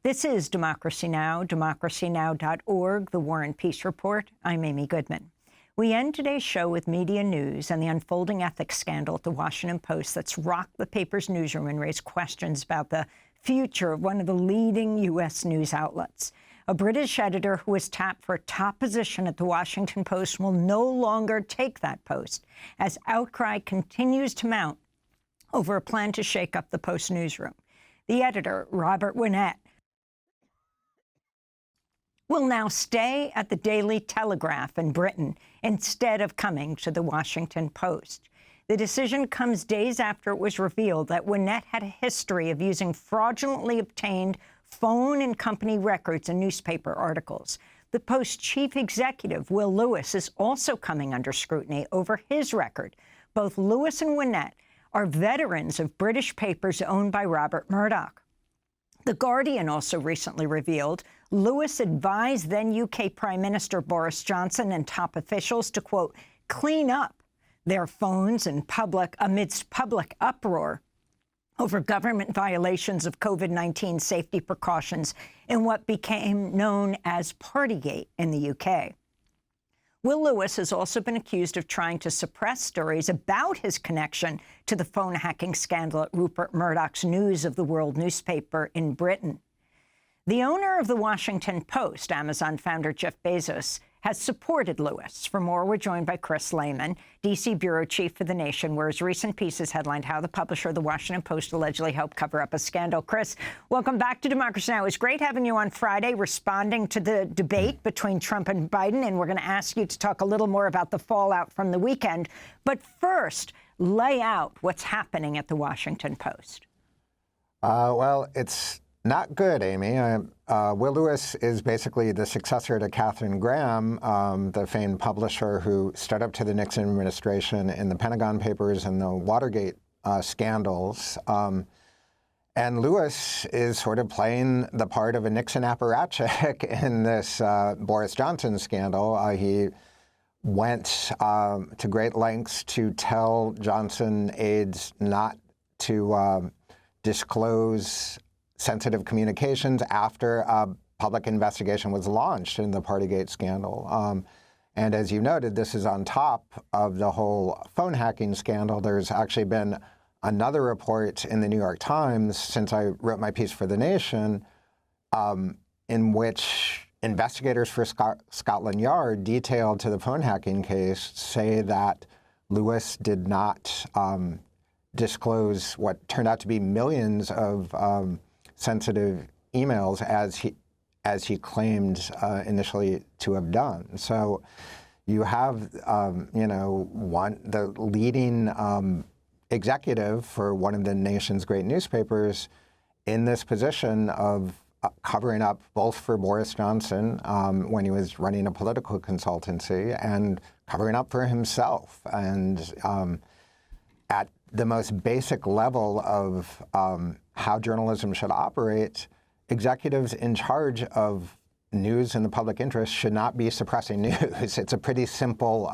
This is Democracy Now!, democracynow.org, the War and Peace Report. I'm Amy Goodman. We end today's show with media news and the unfolding ethics scandal at the Washington Post that's rocked the paper's newsroom and raised questions about the future of one of the leading U.S. news outlets. A British editor who was tapped for a top position at the Washington Post will no longer take that post as outcry continues to mount over a plan to shake up the Post newsroom. The editor, Robert Winnett, will now stay at the Daily Telegraph in Britain instead of coming to the Washington Post. The decision comes days after it was revealed that Winnett had a history of using fraudulently obtained phone and company records in newspaper articles. The Post chief executive, Will Lewis, is also coming under scrutiny over his record. Both Lewis and Winnett are veterans of British papers owned by Robert Murdoch. The Guardian also recently revealed Lewis advised then-U.K. Prime Minister Boris Johnson and top officials to, quote, clean up their phones amidst public uproar over government violations of COVID-19 safety precautions in what became known as Partygate in the UK. Will Lewis has also been accused of trying to suppress stories about his connection to the phone hacking scandal at Rupert Murdoch's News of the World newspaper in Britain. The owner of the Washington Post, Amazon founder Jeff Bezos, has supported Lewis. For more, we're joined by Chris Lehmann, D.C. bureau chief for The Nation, where his recent piece is headlined How the Publisher of the Washington Post Allegedly Helped Cover Up a Scandal. Chris, welcome back to Democracy Now! It was great having you on Friday responding to the debate between Trump and Biden, and we're going to ask you to talk a little more about the fallout from the weekend. But first, lay out what's happening at the Washington Post. Well, it's not good, Amy. Will Lewis is basically the successor to Katharine Graham, the famed publisher who stood up to the Nixon administration in the Pentagon Papers and the Watergate scandals. And Lewis is sort of playing the part of a Nixon apparatchik in this Boris Johnson scandal. He went to great lengths to tell Johnson aides not to disclose sensitive communications after a public investigation was launched in the Partygate scandal. And as you noted, this is on top of the whole phone hacking scandal. There's actually been another report in the New York Times since I wrote my piece for The Nation, in which investigators for Scotland Yard detailed to the phone hacking case say that Lewis did not disclose what turned out to be millions of sensitive emails as he claimed initially to have done. So you have, the leading executive for one of the nation's great newspapers in this position of covering up both for Boris Johnson when he was running a political consultancy and covering up for himself. And at the most basic level of how journalism should operate, executives in charge of news in the public interest should not be suppressing news. It's a pretty simple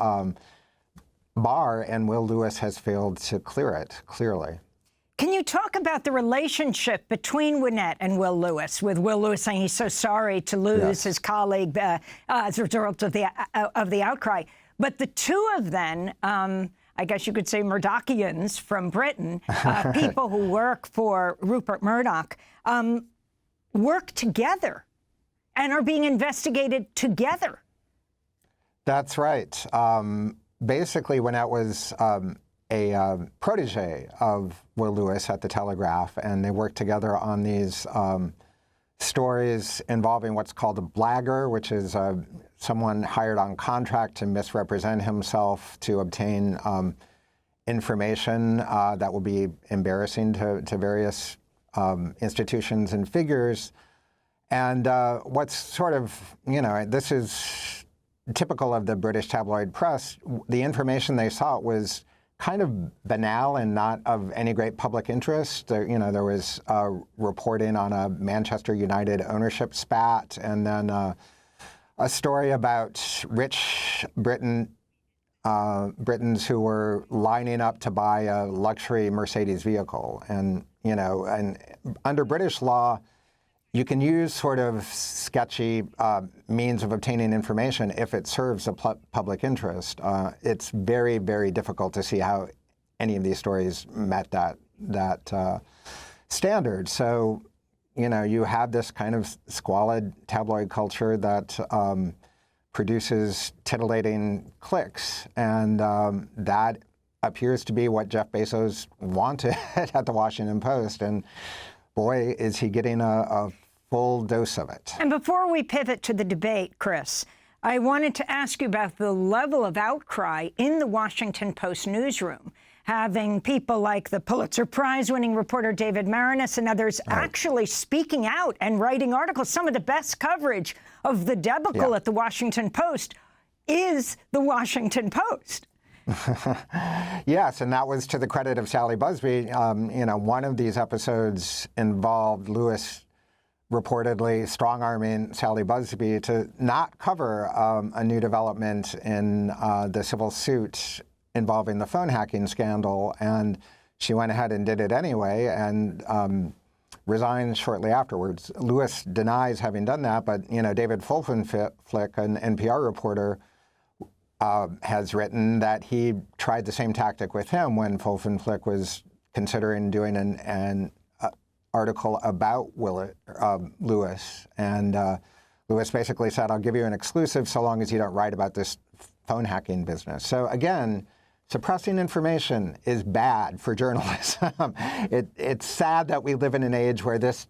bar, and Will Lewis has failed to clear it, clearly. Can you talk about the relationship between Winnett and Will Lewis, with Will Lewis saying he's so sorry to lose his colleague as a result of the outcry? But the two of them, I guess you could say Murdochians from Britain, people who work for Rupert Murdoch, work together and are being investigated together. That's right. Basically, Winnett was a protege of Will Lewis at the Telegraph, and they worked together on these stories involving what's called a blagger, which is someone hired on contract to misrepresent himself to obtain information that will be embarrassing to various institutions and figures. And what's sort of, this is typical of the British tabloid press, the information they sought was kind of banal and not of any great public interest. There was reporting on a Manchester United ownership spat, and then a story about rich Britons who were lining up to buy a luxury Mercedes vehicle. And, and under British law, you can use sort of sketchy means of obtaining information if it serves a public interest. It's very, very difficult to see how any of these stories met that standard. So, you know, you have this kind of squalid tabloid culture that produces titillating clicks, and that appears to be what Jeff Bezos wanted at the Washington Post. And boy, is he getting a full dose of it. And before we pivot to the debate, Chris, I wanted to ask you about the level of outcry in the Washington Post newsroom, having people like the Pulitzer Prize-winning reporter David Maraniss and others actually speaking out and writing articles. Some of the best coverage of the debacle at the Washington Post is the Washington Post. Yes, and that was to the credit of Sally Busby. You know, one of these episodes involved Lewis reportedly strong-arming Sally Busby to not cover a new development in the civil suit involving the phone hacking scandal, and she went ahead and did it anyway and resigned shortly afterwards. Lewis denies having done that, but you know, David Folkenflik, an NPR reporter, has written that he tried the same tactic with him when Folkenflik was considering doing an article about Lewis. And Lewis basically said, I'll give you an exclusive so long as you don't write about this phone hacking business. So again, suppressing information is bad for journalism. It's sad that we live in an age where this,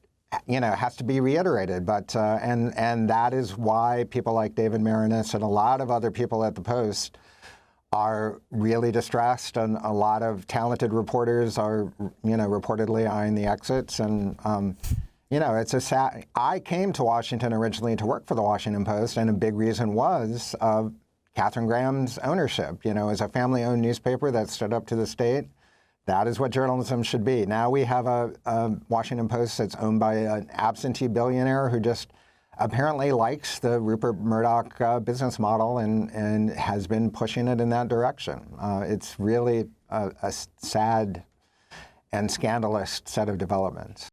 you know, has to be reiterated. But and that is why people like David Maraniss and a lot of other people at the Post are really distressed, and a lot of talented reporters are, you know, reportedly eyeing the exits. And you know, it's a sad. I came to Washington originally to work for the Washington Post, and a big reason was Katharine Graham's ownership. You know, as a family-owned newspaper that stood up to the state, that is what journalism should be. Now we have a Washington Post that's owned by an absentee billionaire who just apparently likes the Rupert Murdoch business model and has been pushing it in that direction. It's really a sad and scandalous set of developments.